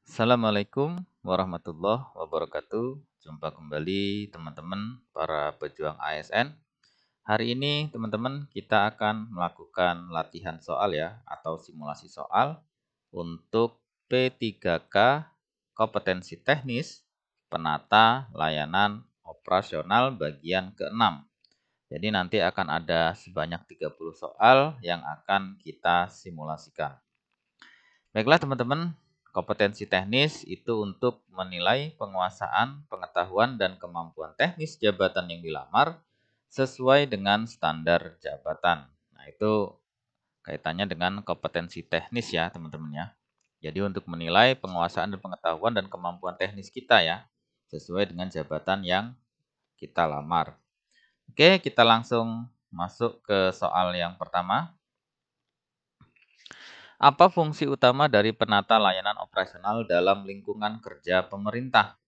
Assalamualaikum warahmatullahi wabarakatuh. Jumpa kembali teman-teman para pejuang ASN. Hari ini teman-teman kita akan melakukan latihan soal ya atau simulasi soal untuk P3K kompetensi teknis penata layanan operasional bagian ke-6. Jadi nanti akan ada sebanyak 30 soal yang akan kita simulasikan. Baiklah teman-teman, kompetensi teknis itu untuk menilai penguasaan, pengetahuan, dan kemampuan teknis jabatan yang dilamar sesuai dengan standar jabatan. Nah, itu kaitannya dengan kompetensi teknis ya teman-teman ya. Jadi untuk menilai penguasaan dan pengetahuan dan kemampuan teknis kita ya, sesuai dengan jabatan yang kita lamar. Oke, kita langsung masuk ke soal yang pertama. Apa fungsi utama dari penata layanan operasional dalam lingkungan kerja pemerintah?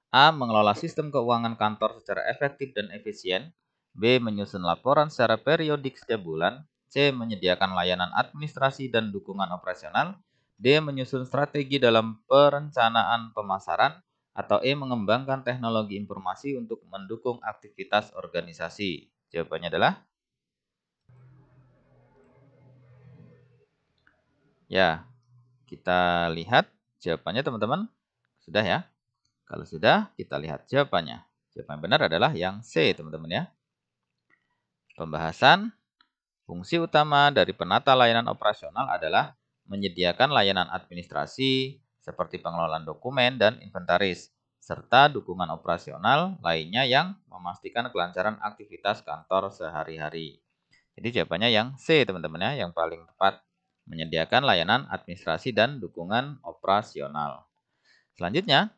A. Mengelola sistem keuangan kantor secara efektif dan efisien. B. Menyusun laporan secara periodik setiap bulan. C. Menyediakan layanan administrasi dan dukungan operasional. D. Menyusun strategi dalam perencanaan pemasaran. Atau E. Mengembangkan teknologi informasi untuk mendukung aktivitas organisasi. Jawabannya adalah ya. Kita lihat jawabannya teman-teman. Sudah ya? Kalau sudah, kita lihat jawabannya. Jawaban benar adalah yang C, teman-teman ya. Pembahasan, fungsi utama dari penata layanan operasional adalah menyediakan layanan administrasi seperti pengelolaan dokumen dan inventaris, serta dukungan operasional lainnya yang memastikan kelancaran aktivitas kantor sehari-hari. Jadi jawabannya yang C, teman-teman ya, yang paling tepat. Menyediakan layanan administrasi dan dukungan operasional. Selanjutnya,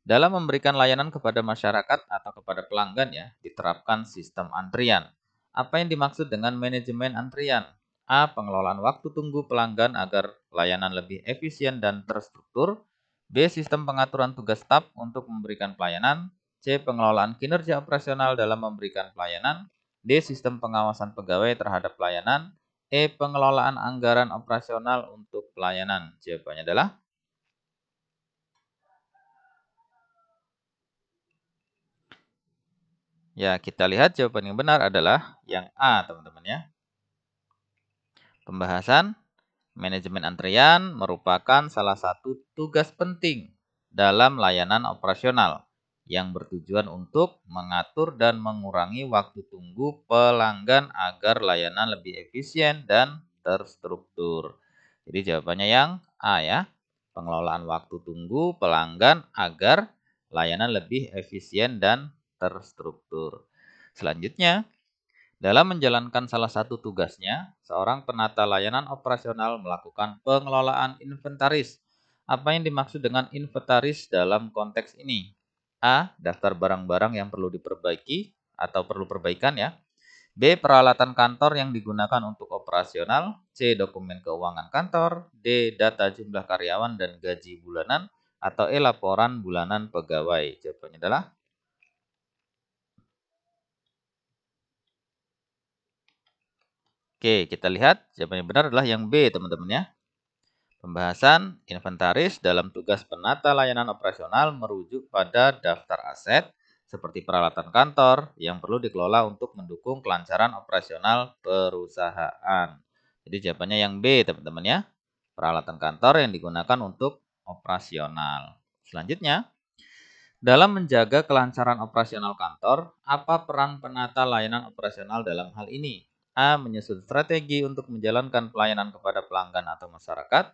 dalam memberikan layanan kepada masyarakat atau kepada pelanggan ya, diterapkan sistem antrian. Apa yang dimaksud dengan manajemen antrian? A. Pengelolaan waktu tunggu pelanggan agar layanan lebih efisien dan terstruktur. B. Sistem pengaturan tugas staf untuk memberikan pelayanan. C. Pengelolaan kinerja operasional dalam memberikan pelayanan. D. Sistem pengawasan pegawai terhadap pelayanan. E. Pengelolaan anggaran operasional untuk pelayanan. Jawabannya adalah ya, kita lihat jawaban yang benar adalah yang A, teman-teman ya. Pembahasan, manajemen antrian merupakan salah satu tugas penting dalam layanan operasional yang bertujuan untuk mengatur dan mengurangi waktu tunggu pelanggan agar layanan lebih efisien dan terstruktur. Jadi jawabannya yang A ya. Pengelolaan waktu tunggu pelanggan agar layanan lebih efisien dan terstruktur. Selanjutnya, dalam menjalankan salah satu tugasnya, seorang penata layanan operasional melakukan pengelolaan inventaris. Apa yang dimaksud dengan inventaris dalam konteks ini? A. Daftar barang-barang yang perlu diperbaiki atau perlu perbaikan ya. B. Peralatan kantor yang digunakan untuk operasional. C. Dokumen keuangan kantor. D. Data jumlah karyawan dan gaji bulanan. Atau E. Laporan bulanan pegawai. Jawabannya adalah Oke, kita lihat jawaban yang benar adalah yang B, teman-teman ya. Pembahasan inventaris dalam tugas penata layanan operasional merujuk pada daftar aset seperti peralatan kantor yang perlu dikelola untuk mendukung kelancaran operasional perusahaan. Jadi jawabannya yang B, teman-teman ya. Peralatan kantor yang digunakan untuk operasional. Selanjutnya, dalam menjaga kelancaran operasional kantor, apa peran penata layanan operasional dalam hal ini? A. Menyusun strategi untuk menjalankan pelayanan kepada pelanggan atau masyarakat.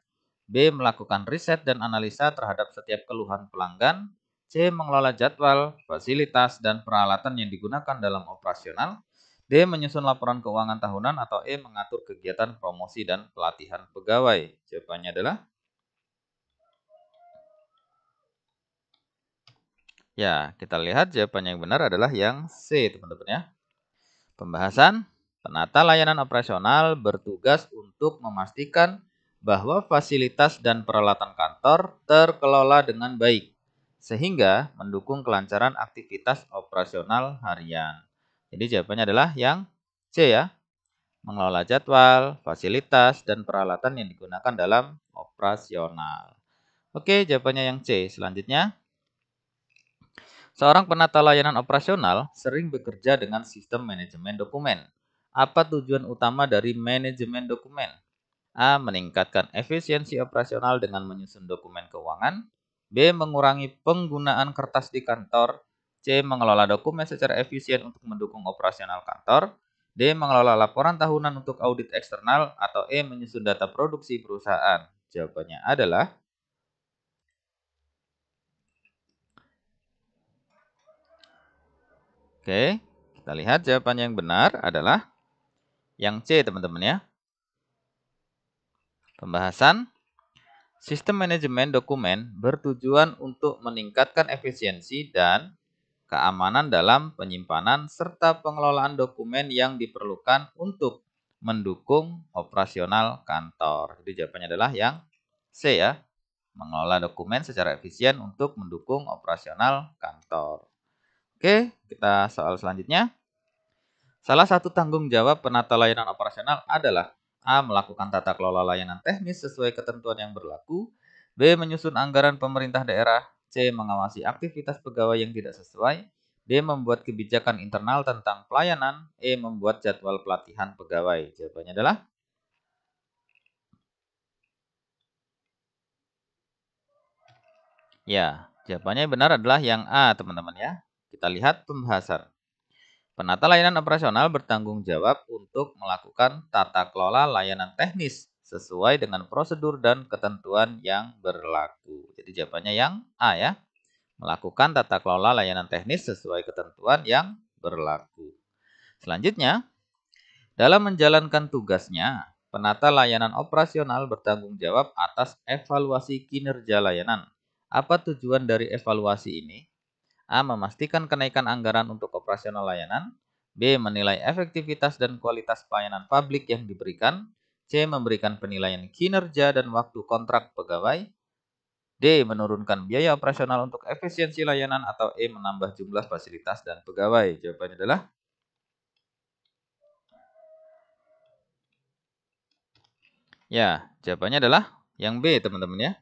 B. Melakukan riset dan analisa terhadap setiap keluhan pelanggan. C. Mengelola jadwal, fasilitas, dan peralatan yang digunakan dalam operasional. D. Menyusun laporan keuangan tahunan. Atau E. Mengatur kegiatan promosi dan pelatihan pegawai. Jawabannya adalah ya, kita lihat jawaban yang benar adalah yang C, teman-teman ya. Pembahasan, penata layanan operasional bertugas untuk memastikan bahwa fasilitas dan peralatan kantor terkelola dengan baik, sehingga mendukung kelancaran aktivitas operasional harian. Jadi jawabannya adalah yang C ya, mengelola jadwal, fasilitas, dan peralatan yang digunakan dalam operasional. Oke, jawabannya yang C. Selanjutnya, seorang penata layanan operasional sering bekerja dengan sistem manajemen dokumen. Apa tujuan utama dari manajemen dokumen? A. Meningkatkan efisiensi operasional dengan menyusun dokumen keuangan. B. Mengurangi penggunaan kertas di kantor. C. Mengelola dokumen secara efisien untuk mendukung operasional kantor. D. Mengelola laporan tahunan untuk audit eksternal. Atau E. Menyusun data produksi perusahaan. Jawabannya adalah, oke, kita lihat jawabannya yang benar adalah yang C, teman-teman ya. Pembahasan sistem manajemen dokumen bertujuan untuk meningkatkan efisiensi dan keamanan dalam penyimpanan serta pengelolaan dokumen yang diperlukan untuk mendukung operasional kantor. Jadi jawabannya adalah yang C ya, mengelola dokumen secara efisien untuk mendukung operasional kantor. Oke, kita soal selanjutnya. Salah satu tanggung jawab penata layanan operasional adalah A. Melakukan tata kelola layanan teknis sesuai ketentuan yang berlaku. B. Menyusun anggaran pemerintah daerah. C. Mengawasi aktivitas pegawai yang tidak sesuai. D. Membuat kebijakan internal tentang pelayanan. E. Membuat jadwal pelatihan pegawai. Jawabannya adalah, ya, jawabannya yang benar adalah yang A, teman-teman ya. Kita lihat pembahasan. Penata layanan operasional bertanggung jawab untuk melakukan tata kelola layanan teknis sesuai dengan prosedur dan ketentuan yang berlaku. Jadi jawabannya yang A ya, melakukan tata kelola layanan teknis sesuai ketentuan yang berlaku. Selanjutnya, dalam menjalankan tugasnya, penata layanan operasional bertanggung jawab atas evaluasi kinerja layanan. Apa tujuan dari evaluasi ini? A. Memastikan kenaikan anggaran untuk operasional layanan. B. Menilai efektivitas dan kualitas pelayanan publik yang diberikan. C. Memberikan penilaian kinerja dan waktu kontrak pegawai. D. Menurunkan biaya operasional untuk efisiensi layanan. Atau E. Menambah jumlah fasilitas dan pegawai. Jawabannya adalah, ya, jawabannya adalah yang B, teman-teman ya.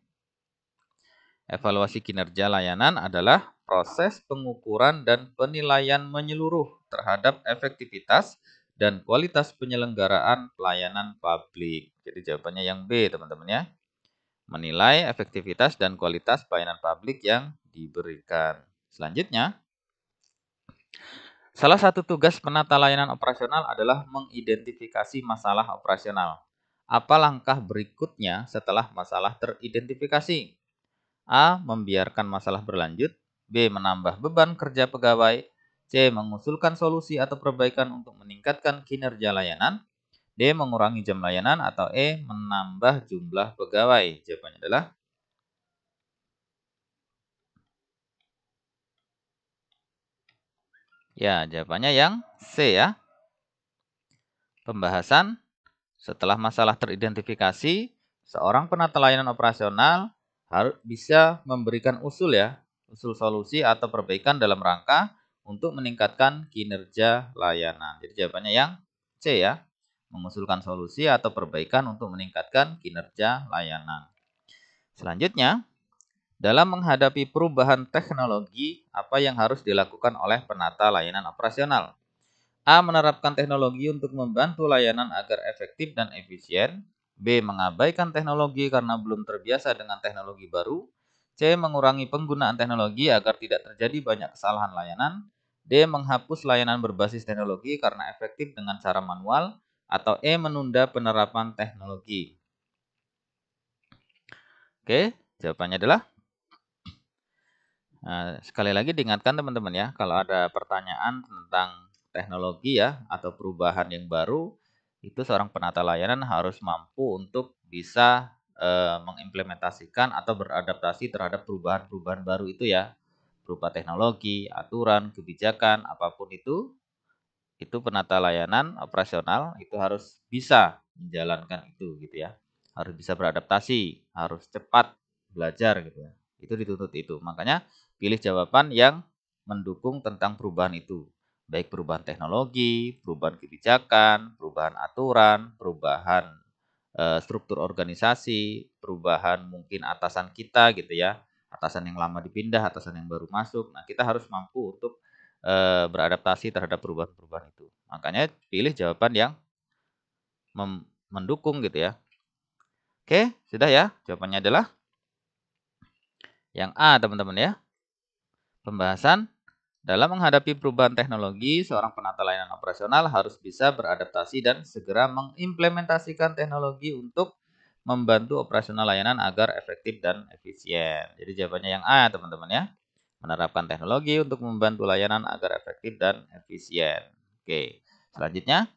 Evaluasi kinerja layanan adalah proses pengukuran dan penilaian menyeluruh terhadap efektivitas dan kualitas penyelenggaraan pelayanan publik. Jadi jawabannya yang B, teman-teman ya. Menilai efektivitas dan kualitas pelayanan publik yang diberikan. Selanjutnya, salah satu tugas penata layanan operasional adalah mengidentifikasi masalah operasional. Apa langkah berikutnya setelah masalah teridentifikasi? A. Membiarkan masalah berlanjut. B. Menambah beban kerja pegawai. C. Mengusulkan solusi atau perbaikan untuk meningkatkan kinerja layanan. D. Mengurangi jam layanan. Atau E. Menambah jumlah pegawai. Jawabannya adalah, ya, jawabannya yang C ya. Pembahasan setelah masalah teridentifikasi, seorang penata layanan operasional harus bisa memberikan usul ya, usul solusi atau perbaikan dalam rangka untuk meningkatkan kinerja layanan. Jadi jawabannya yang C ya, mengusulkan solusi atau perbaikan untuk meningkatkan kinerja layanan. Selanjutnya, dalam menghadapi perubahan teknologi, apa yang harus dilakukan oleh penata layanan operasional? A. Menerapkan teknologi untuk membantu layanan agar efektif dan efisien. B. Mengabaikan teknologi karena belum terbiasa dengan teknologi baru. C. Mengurangi penggunaan teknologi agar tidak terjadi banyak kesalahan layanan. D. Menghapus layanan berbasis teknologi karena efektif dengan cara manual. Atau E. Menunda penerapan teknologi. Oke, jawabannya adalah, nah, sekali lagi diingatkan teman-teman ya, kalau ada pertanyaan tentang teknologi ya atau perubahan yang baru, itu seorang penata layanan harus mampu untuk bisa mengimplementasikan atau beradaptasi terhadap perubahan-perubahan baru itu ya, berupa teknologi, aturan, kebijakan, apapun itu penata layanan operasional itu harus bisa menjalankan itu gitu ya. Harus bisa beradaptasi, harus cepat belajar gitu ya. Itu dituntut itu. Makanya pilih jawaban yang mendukung tentang perubahan itu. Baik perubahan teknologi, perubahan kebijakan, perubahan aturan, perubahan struktur organisasi, perubahan mungkin atasan kita gitu ya, atasan yang lama dipindah, atasan yang baru masuk. Nah, kita harus mampu untuk beradaptasi terhadap perubahan-perubahan itu. Makanya pilih jawaban yang mendukung gitu ya. Oke, sudah ya. Jawabannya adalah yang A, teman-teman ya. Pembahasan dalam menghadapi perubahan teknologi, seorang penata layanan operasional harus bisa beradaptasi dan segera mengimplementasikan teknologi untuk membantu operasional layanan agar efektif dan efisien. Jadi jawabannya yang A, teman-teman ya. Menerapkan teknologi untuk membantu layanan agar efektif dan efisien. Oke, selanjutnya.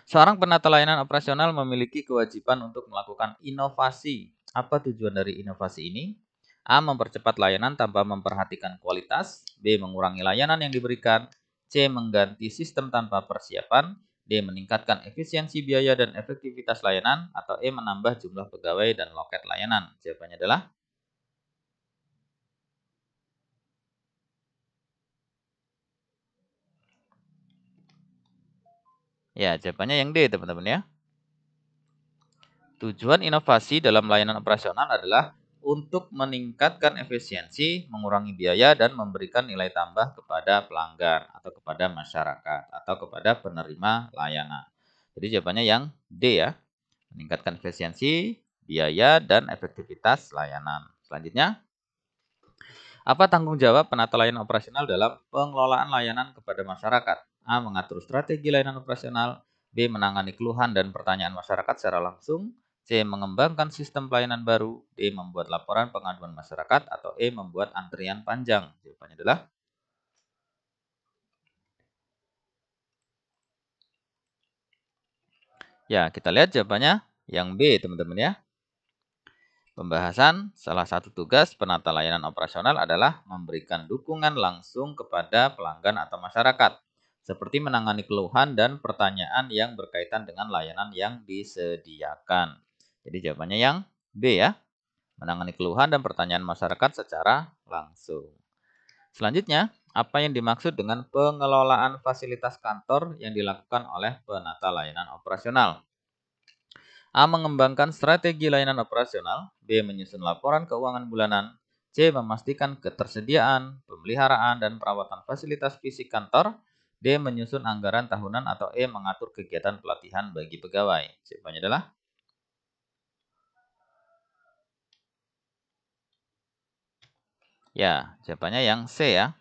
Seorang penata layanan operasional memiliki kewajiban untuk melakukan inovasi. Apa tujuan dari inovasi ini? A. Mempercepat layanan tanpa memperhatikan kualitas. B. Mengurangi layanan yang diberikan. C. Mengganti sistem tanpa persiapan. D. Meningkatkan efisiensi biaya dan efektivitas layanan. Atau E. Menambah jumlah pegawai dan loket layanan. Jawabannya adalah ya, jawabannya yang D, teman-teman ya. Tujuan inovasi dalam layanan operasional adalah untuk meningkatkan efisiensi, mengurangi biaya, dan memberikan nilai tambah kepada pelanggan atau kepada masyarakat atau kepada penerima layanan. Jadi jawabannya yang D ya, meningkatkan efisiensi, biaya, dan efektivitas layanan. Selanjutnya, apa tanggung jawab penata layanan operasional dalam pengelolaan layanan kepada masyarakat? A. Mengatur strategi layanan operasional. B. Menangani keluhan dan pertanyaan masyarakat secara langsung. C. Mengembangkan sistem pelayanan baru. D. Membuat laporan pengaduan masyarakat. Atau E. Membuat antrian panjang. Jawabannya adalah ya, kita lihat jawabannya yang B, teman-teman ya. Pembahasan salah satu tugas penata layanan operasional adalah memberikan dukungan langsung kepada pelanggan atau masyarakat, seperti menangani keluhan dan pertanyaan yang berkaitan dengan layanan yang disediakan. Jadi jawabannya yang B ya, menangani keluhan dan pertanyaan masyarakat secara langsung. Selanjutnya, apa yang dimaksud dengan pengelolaan fasilitas kantor yang dilakukan oleh penata layanan operasional? A. Mengembangkan strategi layanan operasional. B. Menyusun laporan keuangan bulanan. C. Memastikan ketersediaan, pemeliharaan, dan perawatan fasilitas fisik kantor. D. Menyusun anggaran tahunan. Atau E. Mengatur kegiatan pelatihan bagi pegawai. Jawabannya adalah ya, jawabannya yang C ya.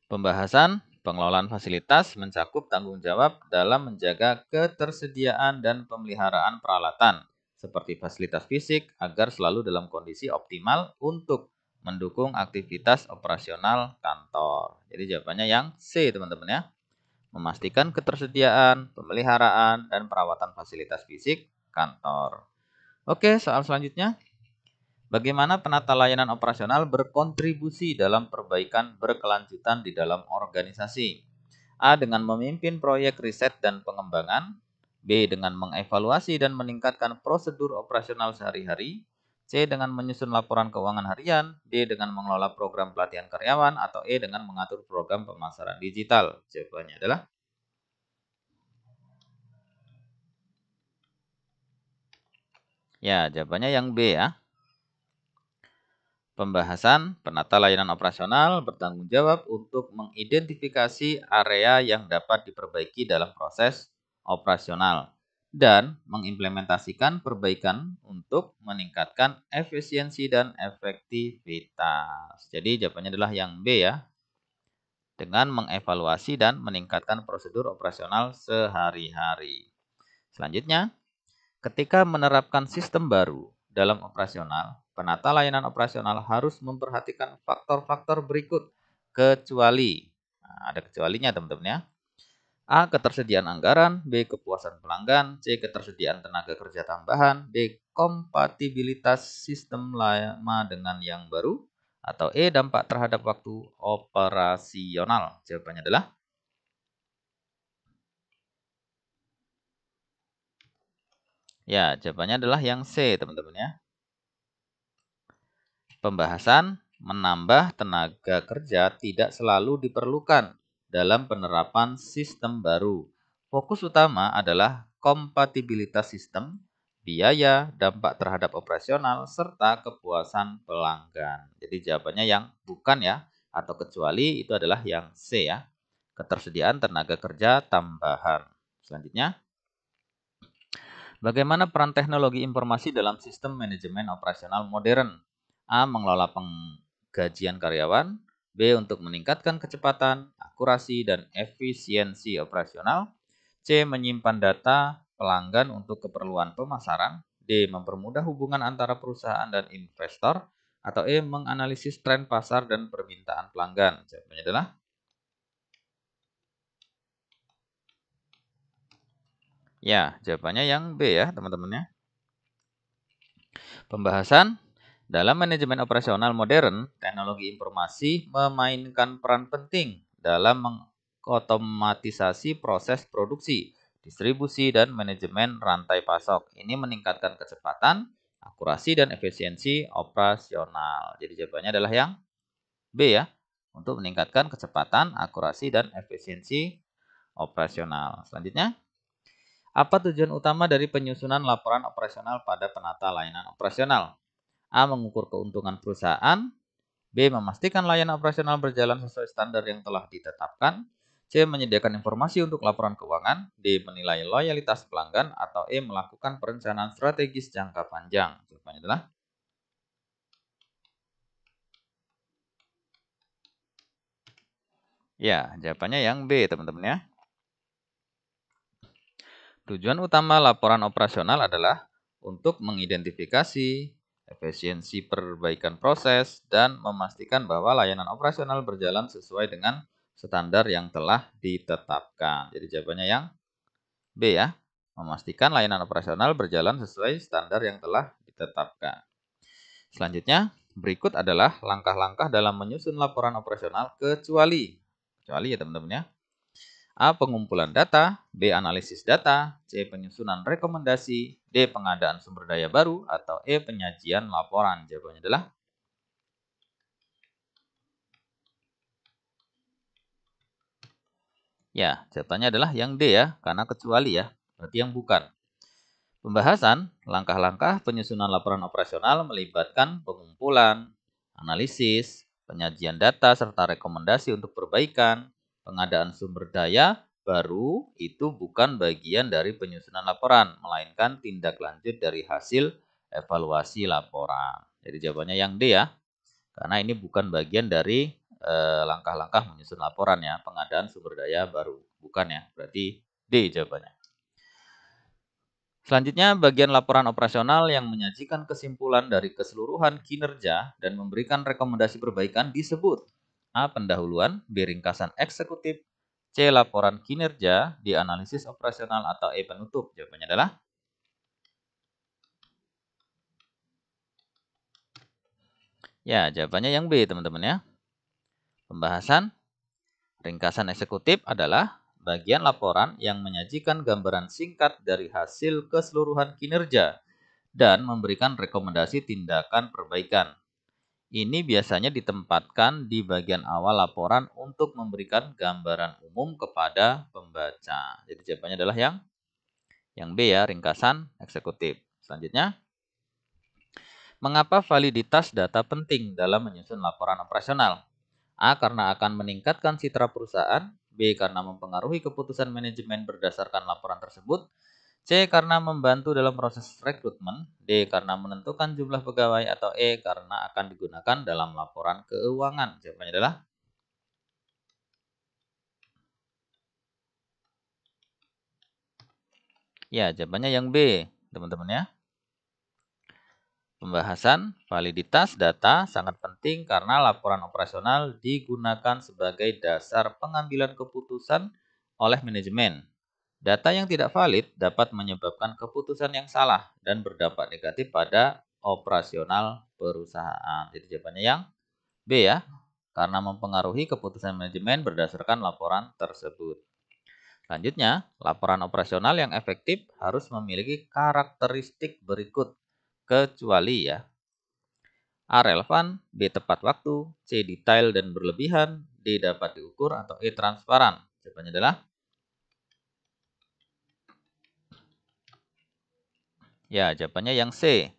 Pembahasan pengelolaan fasilitas mencakup tanggung jawab dalam menjaga ketersediaan dan pemeliharaan peralatan seperti fasilitas fisik agar selalu dalam kondisi optimal untuk mendukung aktivitas operasional kantor. Jadi jawabannya yang C, teman-teman ya. Memastikan ketersediaan, pemeliharaan, dan perawatan fasilitas fisik kantor. Oke, soal selanjutnya. Bagaimana penata layanan operasional berkontribusi dalam perbaikan berkelanjutan di dalam organisasi? A. Dengan memimpin proyek riset dan pengembangan. B. Dengan mengevaluasi dan meningkatkan prosedur operasional sehari-hari. C. Dengan menyusun laporan keuangan harian. D. Dengan mengelola program pelatihan karyawan. Atau E. Dengan mengatur program pemasaran digital. Jawabannya adalah ya, jawabannya yang B ya. Pembahasan penata layanan operasional bertanggung jawab untuk mengidentifikasi area yang dapat diperbaiki dalam proses operasional dan mengimplementasikan perbaikan untuk meningkatkan efisiensi dan efektivitas. Jadi jawabannya adalah yang B ya, dengan mengevaluasi dan meningkatkan prosedur operasional sehari-hari. Selanjutnya, ketika menerapkan sistem baru dalam operasional, penata layanan operasional harus memperhatikan faktor-faktor berikut kecuali. Nah, ada kecualinya teman-teman ya. A. Ketersediaan anggaran. B. Kepuasan pelanggan. C. Ketersediaan tenaga kerja tambahan. D. Kompatibilitas sistem lama dengan yang baru. Atau E. Dampak terhadap waktu operasional. Jawabannya adalah ya, jawabannya adalah yang C, teman-teman ya. Pembahasan menambah tenaga kerja tidak selalu diperlukan dalam penerapan sistem baru. Fokus utama adalah kompatibilitas sistem, biaya, dampak terhadap operasional, serta kepuasan pelanggan. Jadi jawabannya yang bukan ya, atau kecuali itu adalah yang C ya. Ketersediaan tenaga kerja tambahan. Selanjutnya, bagaimana peran teknologi informasi dalam sistem manajemen operasional modern? A. Mengelola penggajian karyawan. B. Untuk meningkatkan kecepatan, akurasi, dan efisiensi operasional. C. Menyimpan data pelanggan untuk keperluan pemasaran. D. Mempermudah hubungan antara perusahaan dan investor. Atau E. Menganalisis tren pasar dan permintaan pelanggan. Jawabannya adalah ya, jawabannya yang B ya teman-teman ya. Pembahasan dalam manajemen operasional modern, teknologi informasi memainkan peran penting dalam mengotomatisasi proses produksi, distribusi, dan manajemen rantai pasok. Ini meningkatkan kecepatan, akurasi, dan efisiensi operasional. Jadi jawabannya adalah yang B ya, untuk meningkatkan kecepatan, akurasi, dan efisiensi operasional. Selanjutnya, apa tujuan utama dari penyusunan laporan operasional pada penata layanan operasional? A. Mengukur keuntungan perusahaan. B. Memastikan layanan operasional berjalan sesuai standar yang telah ditetapkan. C. Menyediakan informasi untuk laporan keuangan. D. Menilai loyalitas pelanggan. Atau E. Melakukan perencanaan strategis jangka panjang. Jawabannya adalah ya, jawabannya yang B teman-teman ya. Tujuan utama laporan operasional adalah untuk mengidentifikasi efisiensi perbaikan proses dan memastikan bahwa layanan operasional berjalan sesuai dengan standar yang telah ditetapkan. Jadi jawabannya yang B ya, memastikan layanan operasional berjalan sesuai standar yang telah ditetapkan. Selanjutnya, berikut adalah langkah-langkah dalam menyusun laporan operasional kecuali ya teman-teman ya. A. Pengumpulan data. B. Analisis data. C. Penyusunan rekomendasi. D. Pengadaan sumber daya baru. Atau E. Penyajian laporan. Jawabannya adalah ya, jawabannya adalah yang D ya, karena kecuali ya, berarti yang bukan. Pembahasan, langkah-langkah penyusunan laporan operasional melibatkan pengumpulan, analisis, penyajian data, serta rekomendasi untuk perbaikan. Pengadaan sumber daya baru itu bukan bagian dari penyusunan laporan, melainkan tindak lanjut dari hasil evaluasi laporan. Jadi jawabannya yang D ya, karena ini bukan bagian dari langkah-langkah menyusun laporan ya, pengadaan sumber daya baru. Bukan ya, berarti D jawabannya. Selanjutnya, bagian laporan operasional yang menyajikan kesimpulan dari keseluruhan kinerja dan memberikan rekomendasi perbaikan disebut A. Pendahuluan, B. Ringkasan eksekutif, C. Laporan kinerja, D. Analisis operasional, atau E. Penutup. Jawabannya adalah ya, jawabannya yang B teman-teman ya. Pembahasan ringkasan eksekutif adalah bagian laporan yang menyajikan gambaran singkat dari hasil keseluruhan kinerja dan memberikan rekomendasi tindakan perbaikan. Ini biasanya ditempatkan di bagian awal laporan untuk memberikan gambaran umum kepada pembaca. Jadi jawabannya adalah yang B ya, ringkasan eksekutif. Selanjutnya, mengapa validitas data penting dalam menyusun laporan operasional? A. Karena akan meningkatkan citra perusahaan. B. Karena mempengaruhi keputusan manajemen berdasarkan laporan tersebut. C. Karena membantu dalam proses rekrutmen. D. Karena menentukan jumlah pegawai. Atau E. Karena akan digunakan dalam laporan keuangan. Jawabannya adalah ya, jawabannya yang B, teman-teman ya. Pembahasan validitas data sangat penting karena laporan operasional digunakan sebagai dasar pengambilan keputusan oleh manajemen. Data yang tidak valid dapat menyebabkan keputusan yang salah dan berdampak negatif pada operasional perusahaan. Jadi jawabannya yang B ya, karena mempengaruhi keputusan manajemen berdasarkan laporan tersebut. Selanjutnya, laporan operasional yang efektif harus memiliki karakteristik berikut, kecuali ya. A. Relevan, B. Tepat waktu, C. Detail dan berlebihan, D. Dapat diukur, atau E. Transparan. Jawabannya adalah Ya, jawabannya yang C.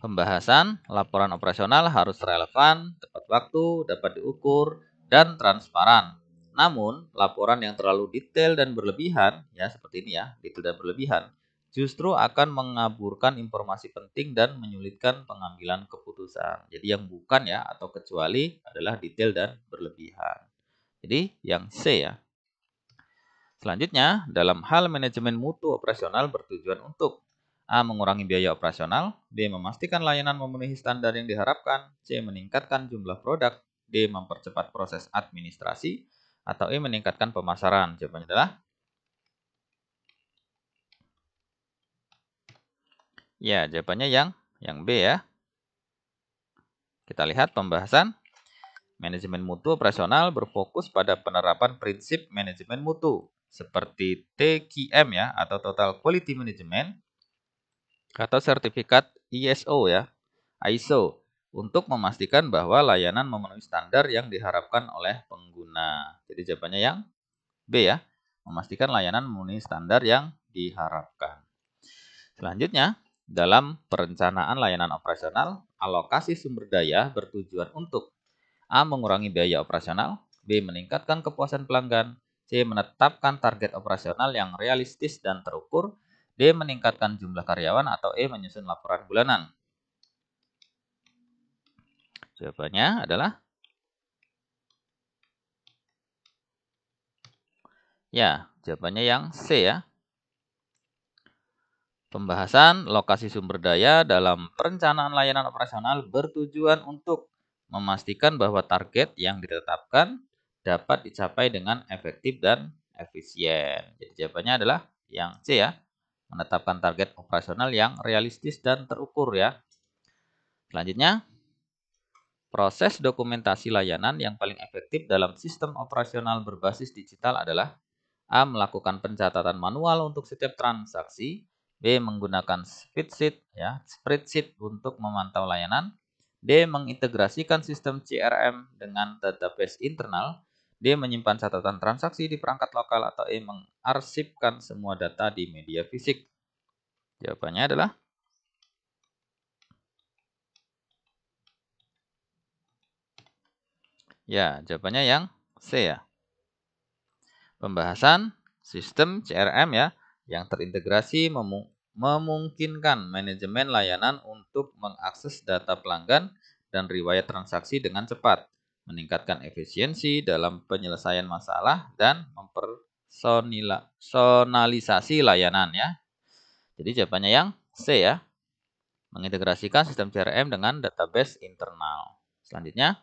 Pembahasan laporan operasional harus relevan, tepat waktu, dapat diukur, dan transparan. Namun, laporan yang terlalu detail dan berlebihan, ya seperti ini ya, detail dan berlebihan, justru akan mengaburkan informasi penting dan menyulitkan pengambilan keputusan. Jadi yang bukan ya, atau kecuali adalah detail dan berlebihan. Jadi yang C ya. Selanjutnya, dalam hal manajemen mutu operasional bertujuan untuk A. Mengurangi biaya operasional, B. Memastikan layanan memenuhi standar yang diharapkan, C. Meningkatkan jumlah produk, D. Mempercepat proses administrasi, atau E. Meningkatkan pemasaran. Jawabannya adalah ya, jawabannya yang B ya. Kita lihat pembahasan. Manajemen mutu operasional berfokus pada penerapan prinsip manajemen mutu seperti TQM ya atau Total Quality Management atau sertifikat ISO ya, ISO untuk memastikan bahwa layanan memenuhi standar yang diharapkan oleh pengguna. Jadi jawabannya yang B ya, memastikan layanan memenuhi standar yang diharapkan. Selanjutnya, dalam perencanaan layanan operasional, alokasi sumber daya bertujuan untuk A. Mengurangi biaya operasional, B. Meningkatkan kepuasan pelanggan, C. Menetapkan target operasional yang realistis dan terukur, D. Meningkatkan jumlah karyawan, atau E. Menyusun laporan bulanan. Jawabannya adalah ya, jawabannya yang C ya. Pembahasan lokasi sumber daya dalam perencanaan layanan operasional bertujuan untuk memastikan bahwa target yang ditetapkan dapat dicapai dengan efektif dan efisien. Jadi jawabannya adalah yang C ya, menetapkan target operasional yang realistis dan terukur ya. Selanjutnya, proses dokumentasi layanan yang paling efektif dalam sistem operasional berbasis digital adalah A. Melakukan pencatatan manual untuk setiap transaksi, B. Menggunakan spreadsheet untuk memantau layanan, D. Mengintegrasikan sistem CRM dengan database internal, D. Menyimpan catatan transaksi di perangkat lokal, atau E. Mengarsipkan semua data di media fisik. Jawabannya adalah ya, jawabannya yang C ya. Pembahasan sistem CRM ya yang terintegrasi memungkinkan manajemen layanan untuk mengakses data pelanggan dan riwayat transaksi dengan cepat, meningkatkan efisiensi dalam penyelesaian masalah dan mempersonalisasi layanan ya. Jadi jawabannya yang C ya, mengintegrasikan sistem CRM dengan database internal. Selanjutnya,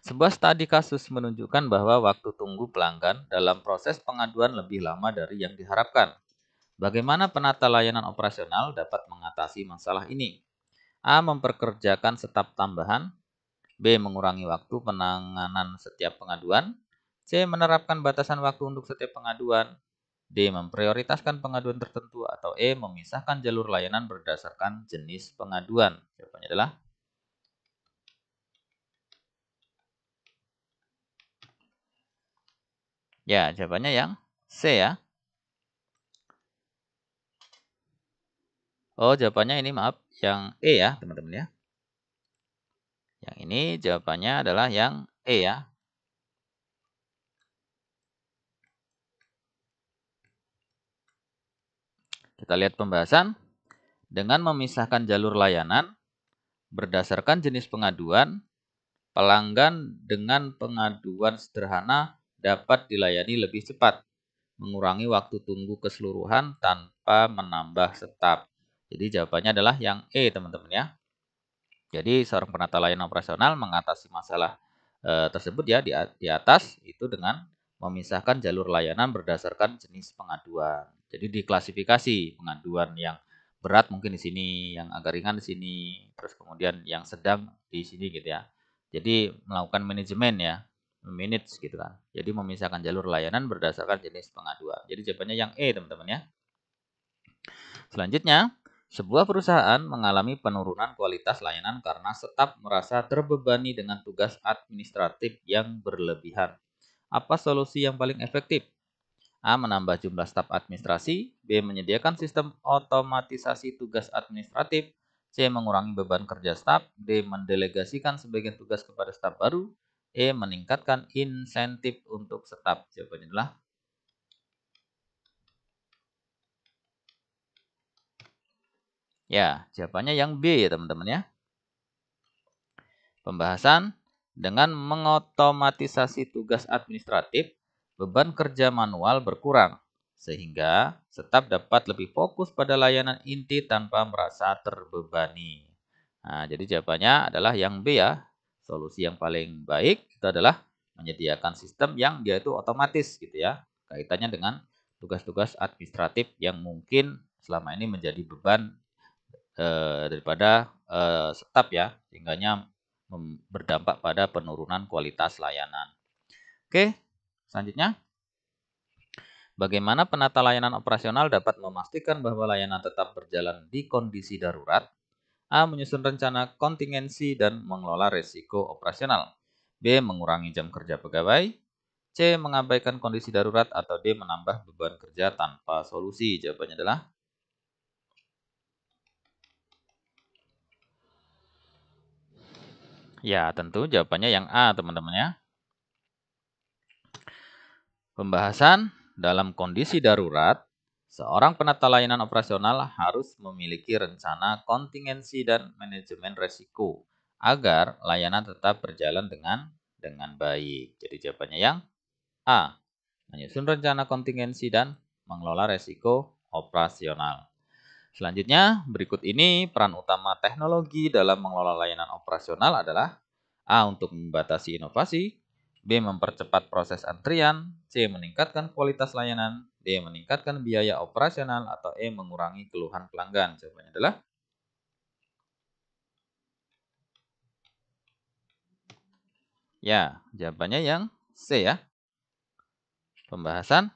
sebuah studi kasus menunjukkan bahwa waktu tunggu pelanggan dalam proses pengaduan lebih lama dari yang diharapkan. Bagaimana penata layanan operasional dapat mengatasi masalah ini? A. Memperkerjakan staf tambahan. B. Mengurangi waktu penanganan setiap pengaduan. C. Menerapkan batasan waktu untuk setiap pengaduan. D. Memprioritaskan pengaduan tertentu. Atau E. Memisahkan jalur layanan berdasarkan jenis pengaduan. Jawabannya adalah ya, jawabannya yang C ya. Oh, jawabannya ini maaf, yang E ya, teman-teman ya. Yang ini jawabannya adalah yang E ya. Kita lihat pembahasan. Dengan memisahkan jalur layanan berdasarkan jenis pengaduan, pelanggan dengan pengaduan sederhana dapat dilayani lebih cepat, mengurangi waktu tunggu keseluruhan tanpa menambah staf. Jadi jawabannya adalah yang E, teman-teman ya. Jadi seorang penata layanan operasional mengatasi masalah tersebut ya di atas itu dengan memisahkan jalur layanan berdasarkan jenis pengaduan. Jadi diklasifikasi pengaduan yang berat mungkin di sini, yang agak ringan di sini, terus kemudian yang sedang di sini gitu ya. Jadi melakukan manajemen ya, manage gitu kan. Jadi memisahkan jalur layanan berdasarkan jenis pengaduan. Jadi jawabannya yang E teman-teman ya. Selanjutnya, sebuah perusahaan mengalami penurunan kualitas layanan karena staf merasa terbebani dengan tugas administratif yang berlebihan. Apa solusi yang paling efektif? A. Menambah jumlah staf administrasi. B. Menyediakan sistem otomatisasi tugas administratif. C. Mengurangi beban kerja staf. D. Mendelegasikan sebagian tugas kepada staf baru. E. Meningkatkan insentif untuk staf. Jawabannya adalah ya, jawabannya yang B ya teman-teman ya. Pembahasan dengan mengotomatisasi tugas administratif, beban kerja manual berkurang, sehingga staf dapat lebih fokus pada layanan inti tanpa merasa terbebani. Nah, jadi jawabannya adalah yang B ya. Solusi yang paling baik itu adalah menyediakan sistem yang dia itu otomatis gitu ya. Kaitannya dengan tugas-tugas administratif yang mungkin selama ini menjadi beban daripada staf ya, sehingga berdampak pada penurunan kualitas layanan. Oke, selanjutnya. Bagaimana penata layanan operasional dapat memastikan bahwa layanan tetap berjalan di kondisi darurat? A. Menyusun rencana kontingensi dan mengelola risiko operasional. B. Mengurangi jam kerja pegawai. C. Mengabaikan kondisi darurat. Atau D. Menambah beban kerja tanpa solusi. Jawabannya adalah ya, tentu jawabannya yang A, teman-teman ya. Pembahasan dalam kondisi darurat, seorang penata layanan operasional harus memiliki rencana kontingensi dan manajemen resiko agar layanan tetap berjalan dengan baik. Jadi jawabannya yang A, menyusun rencana kontingensi dan mengelola resiko operasional. Selanjutnya, berikut ini peran utama teknologi dalam mengelola layanan operasional adalah A. Untuk membatasi inovasi. B. Mempercepat proses antrian. C. Meningkatkan kualitas layanan. D. Meningkatkan biaya operasional. Atau E. Mengurangi keluhan pelanggan. Jawabannya adalah ya, jawabannya yang C ya. Pembahasan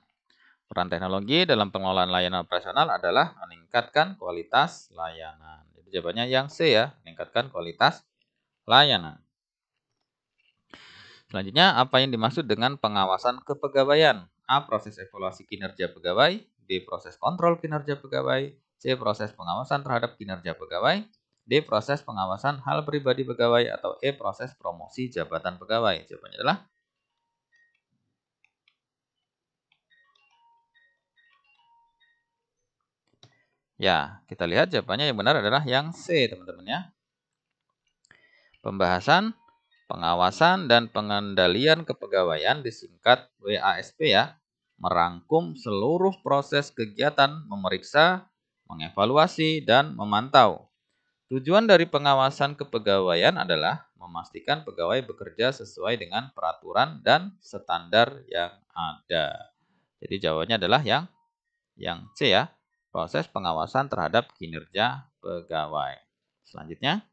peran teknologi dalam pengelolaan layanan operasional adalah meningkatkan kualitas layanan. Jadi jawabannya yang C ya, meningkatkan kualitas layanan. Selanjutnya, apa yang dimaksud dengan pengawasan kepegawaian? A. Proses evaluasi kinerja pegawai. B. Proses kontrol kinerja pegawai. C. Proses pengawasan terhadap kinerja pegawai. D. Proses pengawasan hal pribadi pegawai. Atau E. Proses promosi jabatan pegawai. Jawabannya adalah ya, kita lihat jawabannya yang benar adalah yang C, teman-teman ya. Pembahasan pengawasan dan pengendalian kepegawaian disingkat WASP ya, merangkum seluruh proses kegiatan memeriksa, mengevaluasi, dan memantau. Tujuan dari pengawasan kepegawaian adalah memastikan pegawai bekerja sesuai dengan peraturan dan standar yang ada. Jadi jawabannya adalah yang C ya, proses pengawasan terhadap kinerja pegawai. Selanjutnya,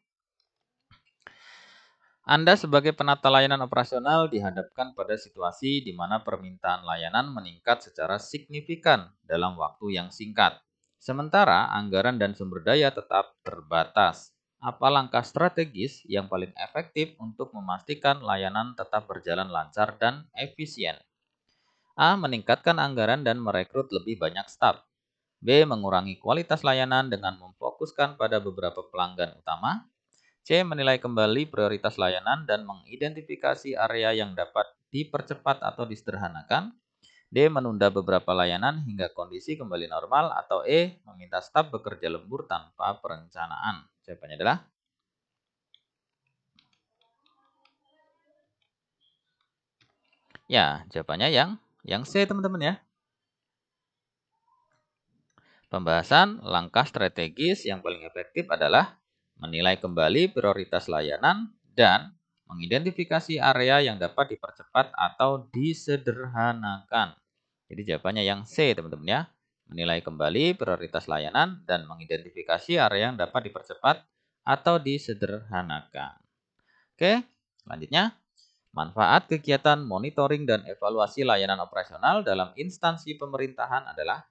Anda sebagai penata layanan operasional dihadapkan pada situasi di mana permintaan layanan meningkat secara signifikan dalam waktu yang singkat. Sementara anggaran dan sumber daya tetap terbatas. Apa langkah strategis yang paling efektif untuk memastikan layanan tetap berjalan lancar dan efisien? A. Meningkatkan anggaran dan merekrut lebih banyak staf. B. Mengurangi kualitas layanan dengan memfokuskan pada beberapa pelanggan utama. C. Menilai kembali prioritas layanan dan mengidentifikasi area yang dapat dipercepat atau disederhanakan. D. Menunda beberapa layanan hingga kondisi kembali normal. Atau E. Meminta staf bekerja lembur tanpa perencanaan. Jawabannya adalah ya, jawabannya yang C, teman-teman ya. Pembahasan langkah strategis yang paling efektif adalah menilai kembali prioritas layanan dan mengidentifikasi area yang dapat dipercepat atau disederhanakan. Jadi jawabannya yang C, teman-teman ya. Menilai kembali prioritas layanan dan mengidentifikasi area yang dapat dipercepat atau disederhanakan. Oke, selanjutnya. Manfaat kegiatan monitoring dan evaluasi layanan operasional dalam instansi pemerintahan adalah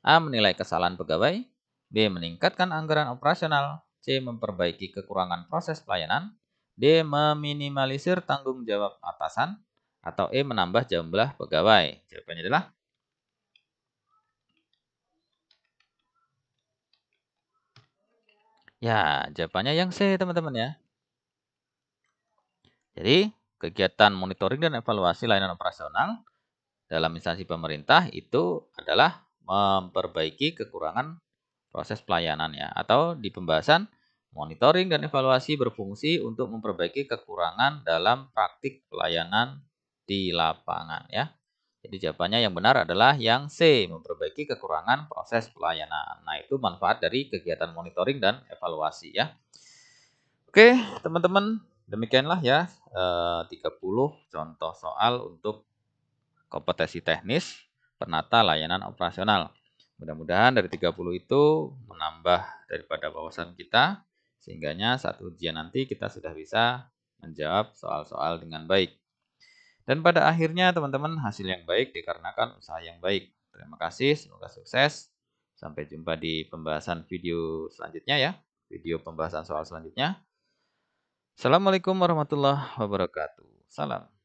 A. Menilai kesalahan pegawai. B. Meningkatkan anggaran operasional. C. Memperbaiki kekurangan proses pelayanan. D. Meminimalisir tanggung jawab atasan. Atau E. Menambah jumlah pegawai. Jawabannya adalah Ya, jawabannya yang C, teman-teman ya. Jadi, kegiatan monitoring dan evaluasi layanan operasional dalam instansi pemerintah itu adalah memperbaiki kekurangan proses pelayanan ya, atau di pembahasan monitoring dan evaluasi berfungsi untuk memperbaiki kekurangan dalam praktik pelayanan di lapangan ya. Jadi jawabannya yang benar adalah yang C, memperbaiki kekurangan proses pelayanan. Nah, itu manfaat dari kegiatan monitoring dan evaluasi ya. Oke, teman-teman, demikianlah ya 30 contoh soal untuk kompetensi teknis penata layanan operasional. Mudah-mudahan dari 30 itu menambah daripada wawasan kita, sehingganya saat ujian nanti kita sudah bisa menjawab soal-soal dengan baik. Dan pada akhirnya teman-teman hasil yang baik dikarenakan usaha yang baik. Terima kasih, semoga sukses. Sampai jumpa di pembahasan video selanjutnya ya, video pembahasan soal selanjutnya. Assalamualaikum warahmatullahi wabarakatuh. Salam.